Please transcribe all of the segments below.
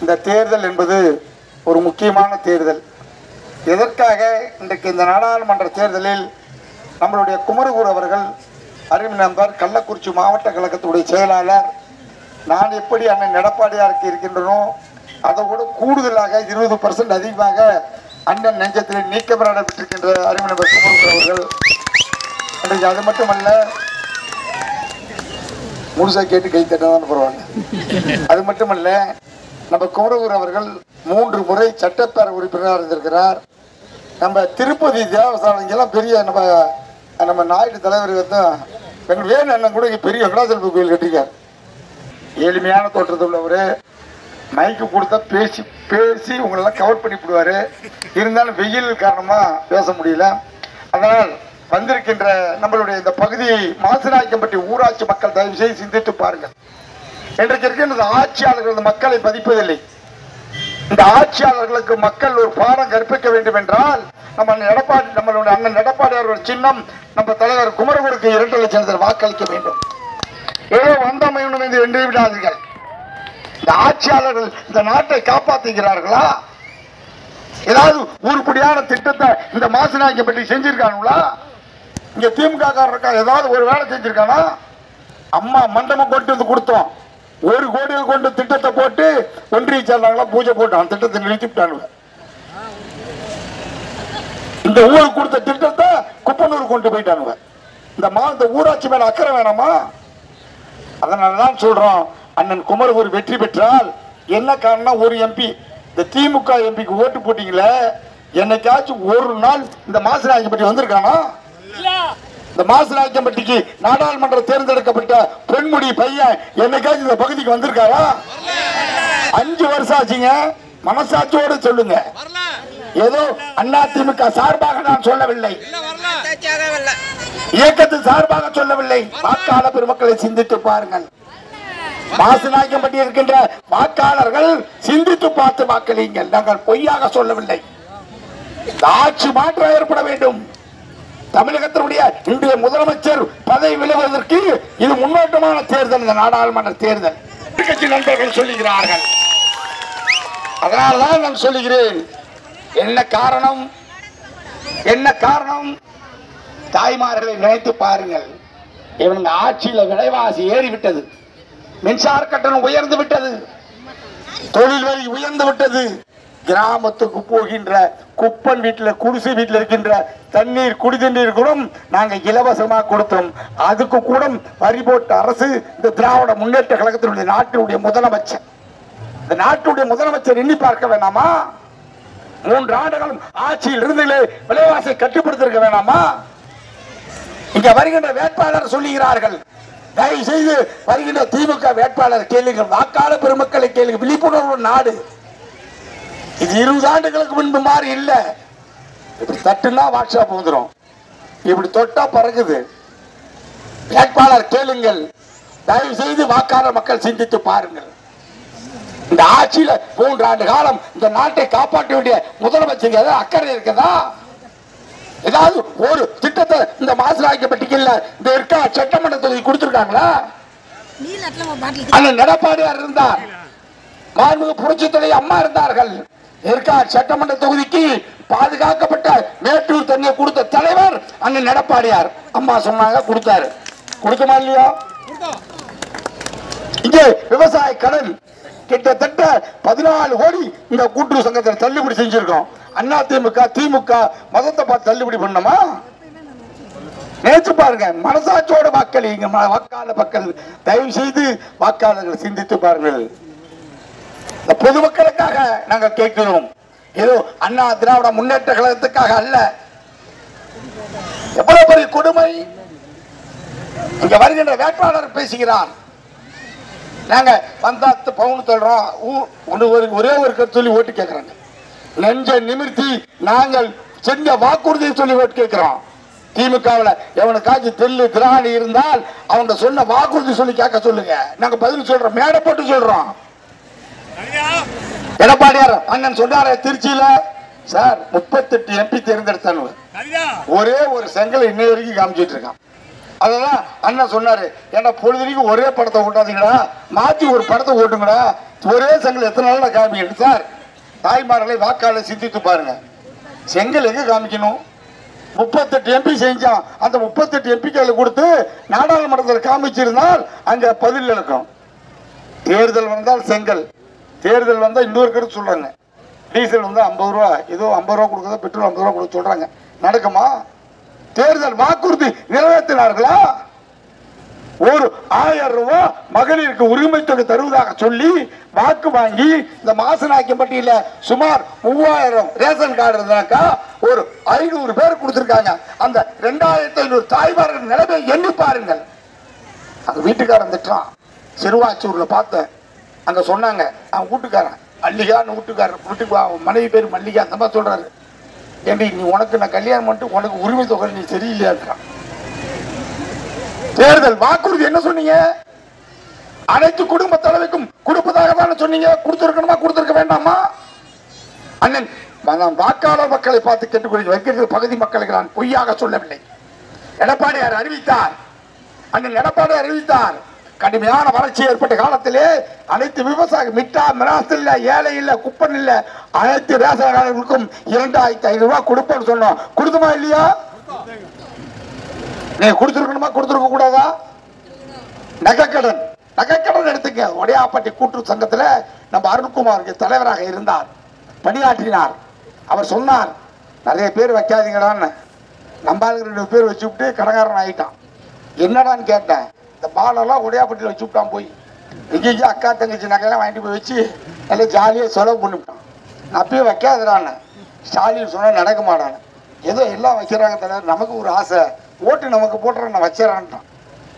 இந்த தேர்தல் என்பது ஒரு முக்கியமான தேர்தல். எதற்காக இன்றைக்கு இந்த நாடாளுமன்ற தேர்தலில் நம்மளுடைய குமரகுரு அவர்கள் அருமை நண்பர், கள்ளக்குறிச்சி மாவட்ட கழகத்துடைய செயலாளர், நான் எப்படி அண்ணன் எடப்பாடியாருக்கு இருக்கின்றனோ அதை விட கூடுதலாக 20% அதிகமாக அண்ணன் நெஞ்சத்தில் நீக்கப்பட விட்டிருக்கின்ற அருமை நண்பர் குமரகுரு அவர்கள் இன்றைக்கு அது மட்டுமல்ல, முழுசா கேட்டு கை தட்டதான் பரவாயில்ல. அது மட்டுமல்ல, நம்ம குமரகுரு அவர்கள் 3 முறை சட்டப்பேரவை உறுப்பினராக இருந்திருக்கிறார். நம்ம திருப்பதி தேவஸ்தானம் இங்கெல்லாம் பெரிய நம்ம நாயுடு தலைவர் எங்கள் வேணு அண்ணன் கூட இங்கே பெரிய வெங்கடாச்சலபதி கோயில் கட்டிருக்கார். எளிமையான தோற்றத்தில் உள்ளவர், மைக்கு கொடுத்தா பேசி பேசி உங்களெல்லாம் கவர் பண்ணிவிடுவார். இருந்தாலும் வெயில் காரணமாக பேச முடியல. அதனால் வந்திருக்கின்ற நம்மளுடைய இந்த பகுதியை மாசிநாயக்கம்பட்டி ஊராட்சி மக்கள் தயவு செய்து சிந்தித்து பாருங்கள். இன்றைக்கு இருக்கின்ற ஆட்சியாளர்கள் இந்த மக்களை மதிப்பதில்லை. இந்த ஆட்சியாளர்களுக்கு மக்கள் ஒரு பாடம் கற்பிக்க வேண்டும் என்றால் நம்மளுடைய அண்ணன் எடப்பாடியார் சின்னம் நம்ம தலைவர் குமரகுருக்கு 2 லட்சம் வாக்களிக்க வேண்டும். ஏதோ வந்தமையும் என்று எண்ணி விடாதீர்கள். இந்த ஆட்சியாளர்கள் இந்த நாட்டை காப்பாற்றுகிறார்களா? ஏதாவது உருப்படியான திட்டத்தை இந்த மாசிநாயக்கம்பட்டி செஞ்சிருக்கானுங்களா? இங்க திமுக காரருக்கா ஏதாவது ஒரு வேலை செஞ்சிருக்கானா? அம்மா மண்டபம் கொண்டு வந்து கொடுத்தோம், 1 கோடி கொண்டு திட்டத்தை போட்டு ஒன்றிய சேர்ந்தாங்களா பூஜை போட்டான், திட்டத்தை நிறுத்திவிட்டானுங்க. இந்த ஊருக்கு கொடுத்த திட்டத்தை குப்பனூர் கொண்டு போயிட்டானுங்க. இந்த ஊராட்சி மேல அக்கறை வேணாமா? அதனாலதான் சொல்றோம், அண்ணன் குமரகுரு வெற்றி பெற்றால் என்ன காரணம்? ஒரு எம்பி, இந்த திமுக எம்பிக்கு ஓட்டு போட்டீங்களே, என்னைக்காச்சும் ஒரு நாள் இந்த மாசிநாயக்கம்பட்டி வந்திருக்கானா? இந்த மாசிநாயக்கம்பட்டிக்கு நாடாளுமன்ற தேர்ந்தெடுக்கப்பட்ட பொன்முடி பையன் என்னைக்காச்சும் இந்த பகுதிக்கு வந்திருக்காரா? 5 வருஷம் ஆச்சுங்க. மனசாட்சியோடு சொல்லுங்க. ஏதோ அதிமுக சார்பாக நான் சொல்லவில்லை, இயக்கத்தின் சார்பாக சொல்லவில்லை. வாக்காளர் பெருமக்களை சிந்தித்து பாருங்கள். மாசிநாயக்கம்பட்டி இருக்கின்ற வாக்காளர்கள் சிந்தித்து பார்த்து வாக்களியுங்கள். நாங்கள் பொய்யாக சொல்லவில்லை. ஆட்சி மாற்றம் ஏற்பட வேண்டும். தமிழகத்தினுடைய இன்றைய முதலமைச்சர் பதவி விலகுவதற்கு இது முன்னோட்டமான தேர்தல், இந்த நாடாளுமன்ற தேர்தல். கட்சி நண்பர்கள் சொல்லுகிறார்கள். அதனால்தான் நான் சொல்லுகிறேன், என்ன காரணம்? என்ன காரணம்? தாய்மார்களை நினைத்து பாருங்கள். இவங்க ஆட்சியில விலைவாசி ஏறிவிட்டது, மின்சார கட்டணம் உயர்ந்து விட்டது, தொழில் வரி உயர்ந்து விட்டது. கிராமத்துக்கு போகின்ற குப்பன் வீட்டில் குடிசை வீட்டில் இருக்கின்ற தண்ணீர் குடி தண்ணீர் கூட நாங்கள் இலவசமாக கொடுத்தோம். அதுக்கு கூட வரி போட்ட அரசு இந்த திராவிட முன்னேற்ற கழகத்தினுடைய நாட்டினுடைய முதலமைச்சர். இந்த நாட்டுடைய முதலமைச்சர் எண்ணி பார்க்க வேணாமா? 3 ஆண்டுகளும் ஆட்சியில் இருந்தே விலைவாசியை கட்டுப்படுத்திருக்க வேணாமா? இங்க வருகின்ற வேட்பாளர் சொல்லுகிறார்கள், தயவு செய்து வருகின்ற திமுக வேட்பாளர் கேளுங்கள், வாக்காளர் பெருமக்களை கேளுங்கள். விழிப்புணர்வு நாடு இது 20 ஆண்டுகளுக்கு முன்பு மாறி இல்ல. இப்படி தட்டுனா வாட்ஸ்அப் வந்துடும், இப்படி தொட்டா பறக்குது. வேட்பாளர் கேளுங்கள், தயவு செய்து வாக்காளர் மக்கள் சிந்தித்து பாருங்கள். இந்த ஆட்சியில 3 ஆண்டு காலம் இந்த நாட்டை காப்பாற்ற வேண்டிய முதலமைச்சர் ஏதாவது அக்கறை இருக்குதா? ஏதாவது ஒரு திட்டத்தை இந்த மாசிநாயக்கம்பட்டிக்கு இல்ல இந்த இருக்க சட்டமன்ற தொகுதி கொடுத்திருக்காங்களா? அண்ணன் எடப்பாடியார் இருந்தார், மாண்புமிகு புரட்சித் தலைவி அம்மா இருந்தார்கள். ஏற்காடு சட்டமன்ற தொகுதிக்கு பாதுகாக்கப்பட்ட மேட்டூர் தண்ணியை கொடுத்த தலைவர் அண்ணன் எடப்பாடியார். அம்மா சொன்னாங்க, கொடுத்தாரு. கொடுத்தமா இல்லையா? இங்கே விவசாய கடன் கிட்டத்தட்ட 14 கோடி இந்த கூட்டுறவு சங்கத்தில் தள்ளுபடி செஞ்சிருக்கோம். அதிமுக திமுக மதத்தை பார்த்து தள்ளுபடி பண்ணமா? நினைச்சு பாருங்க. மனசாட்சியோட வாக்களிங்க. வாக்காளர் மக்கள் தயவு செய்து வாக்காளர்கள் சிந்தித்து பாருங்கள். பொதுமக்களுக்காக நாங்கள் கேட்கிறோம், ஏதோ அண்ணா திராவிட முன்னேற்ற கழகத்துக்காக அல்ல. எவ்வளவு பெரிய கொடுமை! இங்க வருகின்ற வேட்பாளர் பேசுகிறார், நாங்க வந்தா பவுன் சொல்றோம், ஒரே ஒரு கருத்து சொல்லி ஓட்டு கேட்கிறாங்க. நெஞ்ச நிமிர்த்தி நாங்கள் செஞ்ச வாக்குறுதியை சொல்லி ஓட்டு கேட்கிறோம். திமுகவில் எவனுக்காச்சும் தெல்லு திராணி இருந்தால் அவங்க சொன்ன வாக்குறுதி சொல்லி கேட்க சொல்லுங்க. நாங்க பதில் சொல்றோம், மேடை போட்டு சொல்றோம். எடப்பாடியார் அண்ணன் சொன்னார திருச்சியில சார் 38 எம்பி தேர்ந்தெடுத்தாங்க, ஒரே ஒரு செங்கலை இன்னை வரைக்கும் காமிச்சிட்டு இருக்கான். அதெல்லாம் அண்ணன் சொன்னாரு, ஏன்னா பொழுதுக்கு ஒரே படத்தை ஓட்டாதீங்கடா, மாத்தி ஒரு படத்தை ஓட்டுங்கடா, ஒரே செங்கல் எத்தனை நாள் காமிக்கணும் சார்? தாய்மார்களை வாக்காளர் சிந்தித்து பாருங்க. செங்கல் எங்க காமிக்கணும்? 38 எம்பி செஞ்சான். அந்த 38 எம்பிக்களை கொடுத்து நாடாளுமன்றத்தில் காமிச்சிருந்தால் அங்க பதில் இருக்கும். தேர்தல் வந்தால் செங்கல், தேர்தல் வந்தால் இன்னொரு கருத்து சொல்றாங்க. டீசல் வந்து 50 ரூபா, ஏதோ 50 ரூபா கொடுக்குறது, பெட்ரோல் 50 ரூபா கொடுக்க சொல்றாங்க. நடக்குமா? தேர்தல் வாக்குறுதி நிறைவேற்றினார்களா? ஒரு 1000 ரூபாய் மகளிருக்கு உரிமை தொகை தருவதாக சொல்லி வாக்கு வாங்கி இந்த மாசனாக்கியப்பட்டியில சுமார் 3000 ரேஷன் கார்டு இருந்தாக்கா ஒரு 500 பேர் கொடுத்திருக்காங்க. அந்த 2500 தாய்மார்கள் நிலைமை எண்ணி பாருங்கள். அந்த வீட்டுக்காரன் திட்டான். சிறுவாச்சூர்ல பார்த்தேன். அங்க சொன்னாங்க அவன் வீட்டுக்காரன் மல்லிகான்னு வீட்டுக்காரன் மனைவி பேர் மல்லிகா. அந்த மாதிரி சொல்றாரு, ஏண்டி நீ உனக்கு நான் கல்யாணம் பண்ணிட்டு உனக்கு உரிமை தொகை நீ சரியில்லையா இருக்கான். தேர்தல் வாக்குறுதி என்ன சொன்னீங்க? அனைத்து குடும்ப தலைவிக்கும் கொடுப்பதாக தானே சொன்னீங்க. கொடுத்திருக்கணுமா கொடுத்திருக்க வேண்டாமா? அண்ணன் வாக்காளர் மக்களை பார்த்து கேட்டுக்கொள்ள வைக்கிறது பகுதி மக்களுக்கு நான் பொய்யாக சொல்லவில்லை. எடப்பாடியார் அறிவித்தார், அண்ணன் எடப்பாடி அறிவித்தார். கடுமையான வளர்ச்சி ஏற்பட்ட காலத்திலே அனைத்து விவசாய மிட்டா மிராசு இல்ல, ஏழை இல்ல, குப்பன் இல்ல, அனைத்து ரேஷன்காரர்களுக்கும் 2500 ரூபாய் கொடுப்போம்னு சொன்னோம். கொடுத்துமா இல்லையா? நீ கொடுத்திருக்கணுமா கொடுத்திருக்க கூடாதா? நகைக்கடன் எடுத்துக்க. ஒடையாப்பட்டி கூட்டுறவு சங்கத்துல நம்ம அருண்குமார் தலைவராக இருந்தார், பணியாற்றினார். அவர் சொன்னார், நிறைய பேர் வைக்காதீங்கடான்னு. நம்ம 2 பேர் வச்சு விட்டு கடங்காரன் ஆயிட்டான். என்னடான்னு கேட்டேன். இந்த பாலெல்லாம் ஒடையாப்பட்டியில் வச்சு விட்டான். போய் எங்கேயும் அக்கா தங்கச்சி நகையெல்லாம் வாங்கிட்டு போய் வச்சு நல்லா ஜாலியாக செலவு பண்ணிவிட்டான். நான் அப்பயே வைக்காதடான்னு. ஸ்டாலின் சொன்னால் நடக்க மாட்டான்னு. ஏதோ எல்லாம் வைக்கிறாங்க தலைவர், நமக்கு ஒரு ஆசை, ஓட்டு நமக்கு போட்டுற நான் வச்சிடறான்ட்டான்.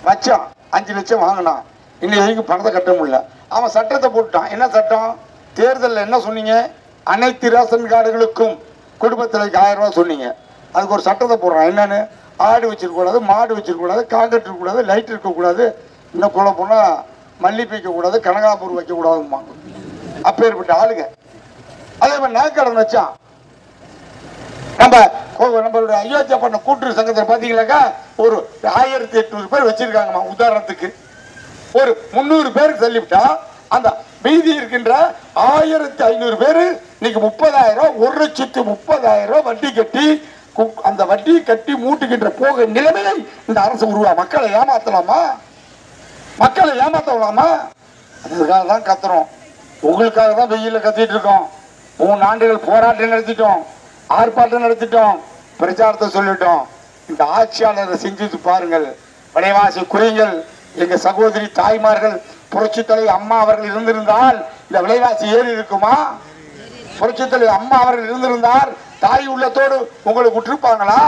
வச்சான். 5 லட்சம் வாங்கினான். இன்னும் வரைக்கும் பணத்தை கட்ட முடியல. அவன் சட்டத்தை போட்டான். என்ன சட்டம்? தேர்தலில் என்ன சொன்னீங்க? அனைத்து ரேஷன் கார்டுகளுக்கும் குடும்பத்தில் 1000 ரூபா சொன்னீங்க. அதுக்கு ஒரு சட்டத்தை போடுறான். என்னன்னு? ஆடு வச்சிருக்கக்கூடாது, மாடு வச்சிருக்கக்கூடாது, காங்கிரீட் இருக்கக்கூடாது, லைட் இருக்கக்கூடாது, இன்னும் கொலை போனால் மல்லிப்பூ வைக்கக்கூடாது, கனகாபூர் வைக்கக்கூடாதுமா. அப்பேற்பட்ட ஆளுங்க. அதே மாதிரி நகைக்கடன் வச்சான். நம்மளுடைய அயோத்தியா பண்ண கூட்டுறவு சங்கத்தில் பார்த்தீங்கன்னாக்கா ஒரு 1800 பேர் வச்சிருக்காங்கம்மா. உதாரணத்துக்கு ஒரு 300 பேருக்கு சொல்லிவிட்டா அந்த மீதி இருக்கின்ற 1500 பேர் இன்னைக்கு 30,000, 1,30,000 வட்டி கட்டி அந்த வட்டி கட்டி மூட்டுகின்ற போக நிலைமையை இந்த அரசு உருவா. மக்களை ஏமாத்தலாமா? மக்களை ஏமாத்தலாமா? அதுக்காக தான் கத்துறோம். உங்களுக்காக தான் வெயில கத்திட்டு இருக்கோம். 3 ஆண்டுகள் போராட்டம் நடத்திட்டோம், ஆர்ப்பாட்டம் நடத்திட்டோம், பிரச்சாரத்தை சொல்லிட்டோம். இந்த ஆட்சியாளரை செஞ்சு பாருங்கள். விலைவாசி குறைங்கள். எங்க சகோதரி தாய்மார்கள் புரட்சி தலைவர் அம்மா அவர்கள் இருந்திருந்தால் இந்த விலைவாசி ஏறி இருக்குமா? புரட்சி தலைவர் அம்மா அவர்கள் இருந்திருந்தால் தாய் உள்ளத்தோடு உங்களுக்கு விட்டுருப்பாங்களா?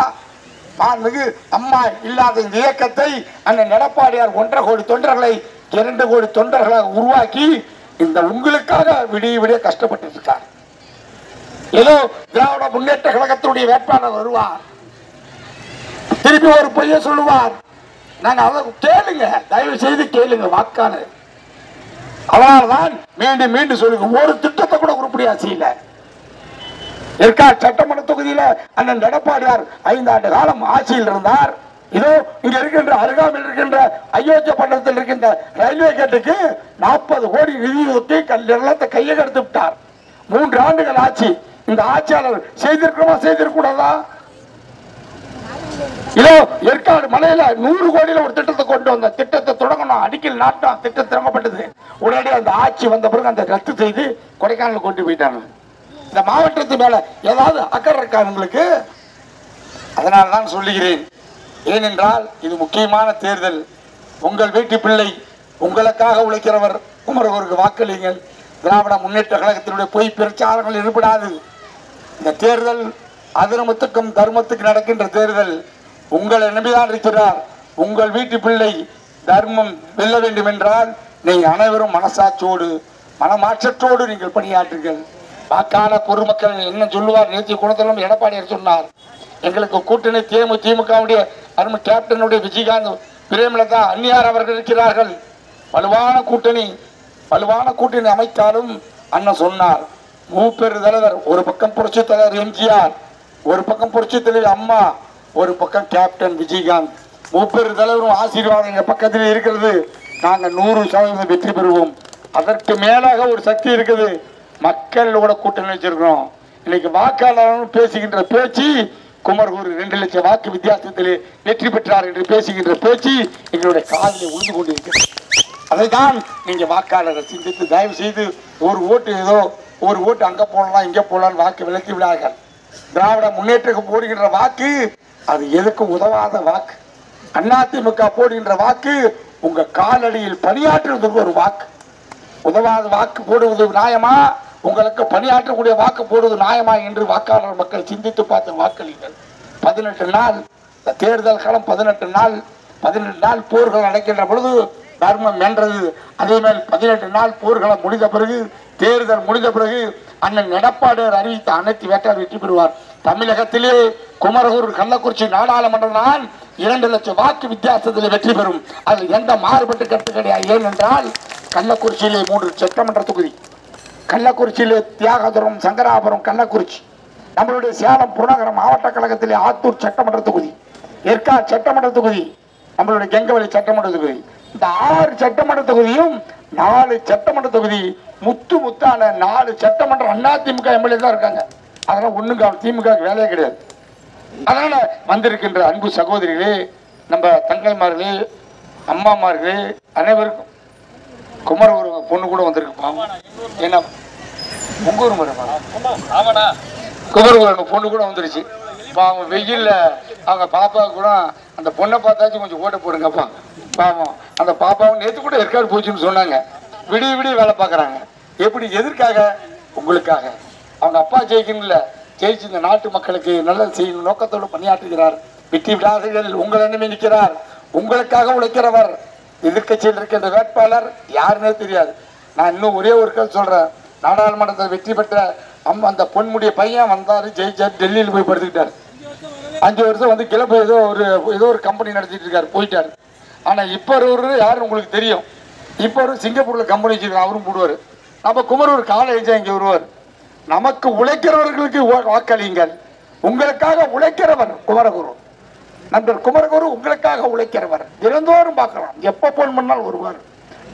மாண்புமிகு அம்மா இல்லாத இந்த இயக்கத்தை அண்ணன் எடப்பாடியார் 1.5 கோடி தொண்டர்களை 2 கோடி தொண்டர்களாக உருவாக்கி இந்த உங்களுக்காக விடிய விடிய கஷ்டப்பட்டு இருக்கார். ஏதோ திராவிட முன்னேற்ற கழகத்தினுடைய வேட்பாளர் வருவார், திருப்பி ஒரு பொய்ய சொல்லுவார். நாங்க அதை கேளுங்க, தயவு செய்து கேளுங்க வாக்காளர். அதனால்தான் மீண்டும் மீண்டும் சொல்லுங்க, ஒரு திட்டத்தை கூட உருப்படியா செய்யல. ஏற்காடு சட்டமன்ற தொகுதியில அண்ணன் எடப்பாடியார் 5 ஆண்டு காலம் ஆட்சியில் இருந்தார். இதோ இங்க இருக்கின்ற அருகாமையில் இருக்கின்ற அயோத்தியா பட்டணத்தில் இருக்கின்ற ரயில்வே கேட்டுக்கு 40 கோடி நிதி ஒதுக்கி நிலத்தை கையெடுத்து விட்டார். 3 ஆண்டுகள் ஆட்சி. இந்த ஆட்சியாளர் செய்திருக்கூடாதா? இதோ ஏற்காடு மலையில 100 கோடியில ஒரு திட்டத்தை கொண்டு வந்த திட்டத்தை தொடங்கணும், அடிக்கல் நாட்டம், திட்டம் தொடங்கப்பட்டது. உடனே அந்த ஆட்சி வந்த பிறகு அந்த ரத்து செய்து கொடைக்கானல் கொண்டு போயிட்டாங்க. இந்த மாவட்டத்து மேல ஏதாவது அக்கறை இருக்கா உங்களுக்கு? அதனால தான் சொல்லுகிறேன். ஏனென்றால் இது முக்கியமான தேர்தல். உங்கள் வீட்டு பிள்ளை, உங்களுக்காக உழைக்கிறவர் குமரகுருக்கு வாக்களியுங்கள். திராவிட முன்னேற்ற கழகத்தினுடைய பொய் பிரச்சாரங்கள் ஈடுபடாது. இந்த தேர்தல் அதர்மத்துக்கும் தர்மத்துக்கு நடக்கின்ற தேர்தல். உங்களை நம்பிதான் இருக்கிறார். உங்கள் வீட்டு பிள்ளை தர்மம் வெல்ல வேண்டும் என்றால் நீங்கள் அனைவரும் மனசாட்சியோடு மனமாற்றத்தோடு நீங்கள் பணியாற்றுங்கள். வாக்காளர் பொதுமக்கள் என்ன சொல்லுவார்? நேற்று குணத்திலும் எடப்பாடியார் சொன்னார், எங்களுக்கு கூட்டணி திமுகவுடைய அருமை கேப்டனுடைய விஜயகாந்த், பிரேமலதா, அந்நியார் அவர்கள் இருக்கிறார்கள். வலுவான கூட்டணி அமைத்தாலும் அண்ணன் சொன்னார், மூப்பெரு தலைவர், ஒரு பக்கம் புரட்சி தலைவர் எம்ஜிஆர், ஒரு பக்கம் புரட்சி தலைவர் அம்மா, ஒரு பக்கம் கேப்டன் விஜயகாந்த். மூப்பெரு தலைவரும் ஆசீர்வாதம் எங்க பக்கத்தில் இருக்கிறது. நாங்கள் 100% வெற்றி பெறுவோம். அதற்கு மேலாக ஒரு சக்தி இருக்குது. மக்களோட கூட்டணி வச்சிருக்கிறோம். இன்னைக்கு வாக்காளர் பேசுகின்ற பேச்சு குமரகுரு 2 லட்சம் வாக்கு வித்தியாசத்தில் வெற்றி பெற்றார் என்று பேசுகின்ற பேச்சு எங்களுடைய காதில் உழுந்து கொண்டிருக்கிறது. அதைதான் நீங்க வாக்காளரை சிந்தித்து தயவு செய்து ஒரு ஓட்டு ஏதோ ஒரு ஓட்டு அங்க போடலாம் இங்க போடலாம் வாக்கு விலக்கி விடார்கள். திராவிட முன்னேற்றத்துக்கு போடுகின்ற வாக்கு அது எதுக்கும் உதவாத வாக்கு. அதிமுக போடுகின்ற வாக்கு உங்க காலடியில் பணியாற்றுவதற்கு ஒரு வாக்கு. உதவாத வாக்கு போடுவது நியாயமா, உங்களுக்கு பணியாற்றக்கூடிய வாக்கு போடுவது நியாயமா என்று வாக்காளர் மக்கள் சிந்தித்து பார்த்து வாக்களிங்கள். 18 நாள் தேர்தல் காலம், 18 நாள் போர்கள் நடக்கின்ற பொழுது தர்மம் வென்றது. அதே மாதிரி 18 நாள் போர்களும் முடிந்த பிறகு தேர்தல் முடிந்த பிறகு அண்ணன் எடப்பாடியார் அறிவித்த அனைத்து வேட்பாளர் வெற்றி பெறுவார். தமிழகத்திலே குமரகுரு கள்ளக்குறிச்சி நாடாளுமன்ற நான் 2 லட்சம் வாக்கு வித்தியாசத்தில் வெற்றி பெறும். அதில் எந்த மாறுபட்டு கருத்து கிடையாது. ஏனென்றால் கள்ளக்குறிச்சியிலே 3 சட்டமன்ற தொகுதி, கள்ளக்குறிச்சியிலே தியாகதுரம், சங்கராபுரம், கள்ளக்குறிச்சி, நம்மளுடைய சேலம் புறநகரம் மாவட்ட கழகத்திலே ஆத்தூர் சட்டமன்ற தொகுதி, ஏற்காடு சட்டமன்ற தொகுதி, நம்மளுடைய கெங்கவெளி சட்டமன்ற தொகுதி. இந்த 6 சட்டமன்ற தொகுதியும் 4 சட்டமன்ற தொகுதி முத்தான 4 சட்டமன்ற அதிமுக எம்எல்ஏ தான் இருக்காங்க. அதெல்லாம் ஒண்ணுங்க திமுக வேலையே கிடையாது. அதனால வந்திருக்கின்ற அன்பு சகோதரிகளே, நம்ம தங்கைமார்களே, அம்மாமார்களே, அனைவருக்கும் குமரகுரு பொண்ணு கூட வந்திருக்கு. என்ன உங்க ஊர் குமரகுரு பொண்ணு கூட வந்துருச்சு. இப்போ அவங்க வெயில்ல அவங்க பாப்பா கூட அந்த பொண்ணை பார்த்தாச்சும் கொஞ்சம் ஓட்ட போடுங்கப்பா. பாவம் அந்த பாப்பாவும் நேற்று கூட ஏற்காடு போச்சுன்னு சொன்னாங்க. விடிய விடிய வேலை பார்க்குறாங்க. எப்படி எதற்காக? உங்களுக்காக. அவங்க அப்பா ஜெயிக்கணும்ல, ஜெயிச்சு இந்த நாட்டு மக்களுக்கு நல்லது செய்யணும் நோக்கத்தோடு பணியாற்றுகிறார். வெற்றி விடாதீர்கள். உங்கள் எண்ணமே நிற்கிறார். உங்களுக்காக உழைக்கிறவர். எதிர்கட்சியில் இருக்கின்ற வேட்பாளர் யாருன்னே தெரியாது. நான் இன்னும் ஒரே ஒரு கருத்து சொல்றேன். நாடாளுமன்றத்தில் வெற்றி பெற்ற அந்த பொன்முடிய பையன் வந்தாரு, ஜெயிச்சார், டெல்லியில் போய் படுத்துக்கிட்டார். 5 வருஷம் வந்து கிளம்பு ஏதோ ஒரு கம்பெனி நடத்திட்டு இருக்காரு, போயிட்டாரு. ஆனா இப்ப ஒரு யாரு உங்களுக்கு தெரியும்? இப்ப ஒரு சிங்கப்பூர்ல கம்பெனி வச்சிருக்காரு, அவரும் போடுவாரு. நம்ம குமரூர் காலேஜ் இங்க வருவார். நமக்கு உழைக்கிறவர்களுக்கு வாக்களியுங்கள். உங்களுக்காக உழைக்கிறவர் குமரகுரு. நண்பர் குமரகுரு உங்களுக்காக உழைக்கிறவர். தினந்தோறும் பார்க்கலாம், எப்ப போன் பண்ணால் வருவார்.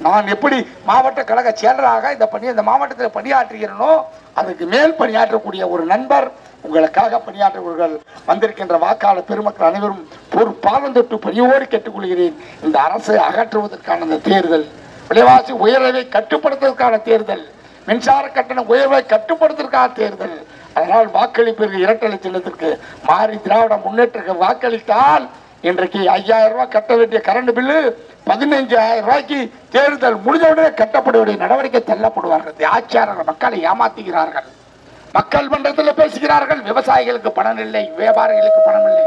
நான் எப்படி மாவட்ட கழக செயலராக இந்த மாவட்டத்தில் பணியாற்றுகிறேனோ அதுக்கு மேல் பணியாற்றக்கூடிய ஒரு நண்பர் உங்களுக்காக பணியாற்றுவர்கள். வந்திருக்கின்ற வாக்காளர் பெருமக்கள் அனைவரும் ஒரு பாதம் தொட்டு பணியோடு கேட்டுக்கொள்கிறேன். இந்த அரசை அகற்றுவதற்கான இந்த தேர்தல், விலைவாசி உயர்வை கட்டுப்படுத்துவதற்கான தேர்தல், மின்சார கட்டண உயர்வை கட்டுப்படுத்துவதற்கான தேர்தல். அதனால் வாக்களிப்பிற்கு 2 சின்னத்திற்கு மாறி திராவிட முன்னேற்ற வாக்களித்தால் இன்றைக்கு 5000 ரூபாய் கட்ட வேண்டிய கரண்ட் பில்லு 15000 ரூபாய்க்கு தேர்தல் முடிந்தவுடனே கட்டப்பட வேண்டிய நடவடிக்கை தள்ளப்படுவார்கள். ஆட்சியாளர்கள் மக்களை ஏமாத்துகிறார்கள். மக்கள் மன்றத்தில் பேசுகிறார்கள். விவசாயிகளுக்கு பணம் இல்லை, வியாபாரிகளுக்கு பணம் இல்லை.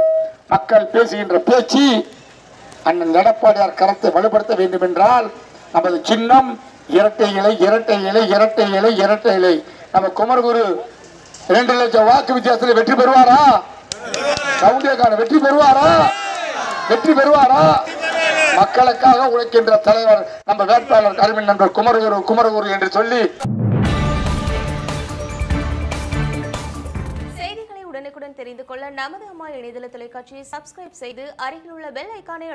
மக்கள் பேசுகின்ற பேச்சு அண்ணன் எடப்பாடியார் கருத்தை வலுப்படுத்த வேண்டும் என்றால் நமது சின்னம் இரட்டை இலை, இரட்டை இலை, இரட்டை இலை, இரட்டை இலை. நம்ம குமரகுரு 2 லட்சம் வாக்கு வித்தியாசத்தில் வெற்றி பெறுவாரா? கவுண்டியக்கான வெற்றி பெறுவாரா? வெற்றி பெறுவாரா? மக்களுக்காக உழைக்கின்ற தலைவர் நம்ம வேட்பாளர் அருமை நண்பர் குமரகுரு என்று சொல்லி செய்திகளை உடனுக்குடன் தெரிந்து கொள்ள நமது அம்மா இணையதள தொலைக்காட்சியை சப்ஸ்கிரைப் செய்து அருகில் உள்ள பெல் ஐகானை